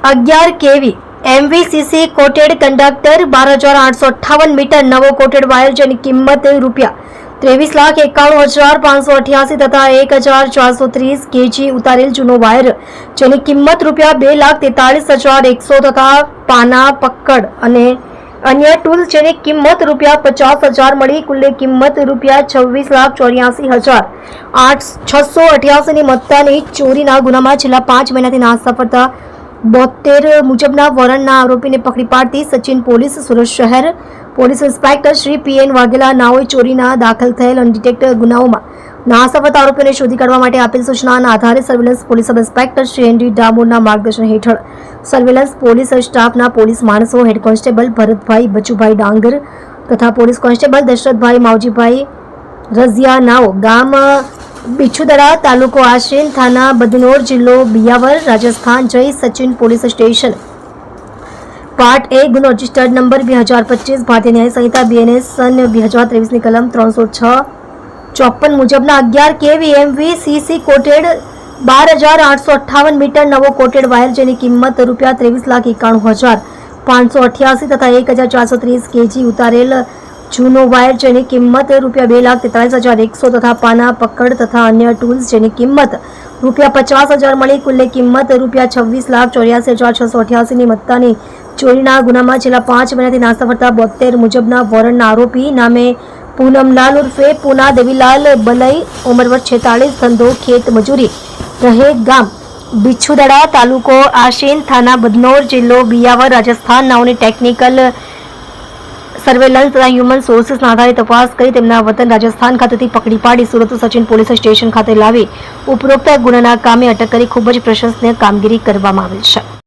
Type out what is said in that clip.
11 કેવી એમવીસીસી coated conductor 12,858 metre નવો coated wire જેની કિંમત ₹23,91,588 તથા 1,430 કેજી ઉતારેલ જૂનો વાયર જેની કિંમત ₹2,43,100 તથા પાના પક્કડ અને અન્ય ટૂલ જેની કિંમત ₹50,000 મળી કુલ કિંમત ₹24,84,688 ની મત્તાની ચોરીના ગુનામાં છેલ્લા 5 મહિનાથી નાસ્તા ફરતા 72 મુજબના વોરંટના આરોપીને પકડી પાડતી સચિન પોલીસ સુરત શહેર police inspector Shri PN Vaghela નાઓએ ચોરીના દાખલ થયેલ અનડિટેક્ટ ગુનાઓમાં નાસ્તા ફરતા આરોપીઓને શોધી કાઢવા માટે આપેલ સૂચનાના આધારે surveillance police sub inspector Shri ND ડામોરના માર્ગદર્શન હેઠળ સર્વેલન્સ પોલીસ સ્ટાફના પોલીસ માણસો હેડ કોન્સ્ટેબલ ભરતભાઈ બચુભાઈ ડાંગર તથા પોલીસ કોન્સ્ટેબલ દશરથભાઈ માવજીભાઈ રઝિયા નાઓ ગામ બિછુદડા તાલુકો આશીન થાના બદનોર જિલ્લો બિયાવર રાજસ્થાન જઈ સચિન પોલીસ સ્ટેશન પાર્ટ એ ગુનો રજિસ્ટર્ડ નંબર 2025 ભારતીય ન્યાય સંહિતા બીએનએસ સન 2023 ની કલમ 306-54 મુજબના 11 કેવી એમવીસીસી કોટેડ 12,858 મીટર નવો કોટેડ વાયર જેની કિંમત ₹23,91,588 તથા 1,430 કેજી ઉતારેલ જૂનો વાયર જેની કિંમત ₹2,43,100 તથા પાના પકડ તથા અન્ય ટૂલ્સ જેની કિંમત ₹50,000 મળી કુલ કિંમત ₹26,84,688 ની મત્તાની ચોરીના ગુનામાં છેલ્લા 5 મહિનાથી નાસ્તા ફરતા 72 મુજબના વોરંટના આરોપી નામે પૂનમલાલ ઉર્ફે પૂના દેવીલાલ બલઈ ઉંમર વર્ષ 46 ધંધો ખેત મજૂરી રહે ગામ બિછુદડા તાલુકો આશીન થાના બદનોર જિલ્લો બિયાવર રાજસ્થાન નાઓની ટેકનિકલ સર્વેલન્સ તથા હ્યુમન સોર્સિસના આધારે તપાસ કરી તેમના વતન રાજસ્થાન ખાતેથી પકડી પાડી સુરત સચિન પોલીસ સ્ટેશન ખાતે લાવી ઉપરોક્ત ગુનાના કામે અટક કરી ખૂબ જ પ્રશંસનીય કામગીરી કરવામાં આવેલ છે।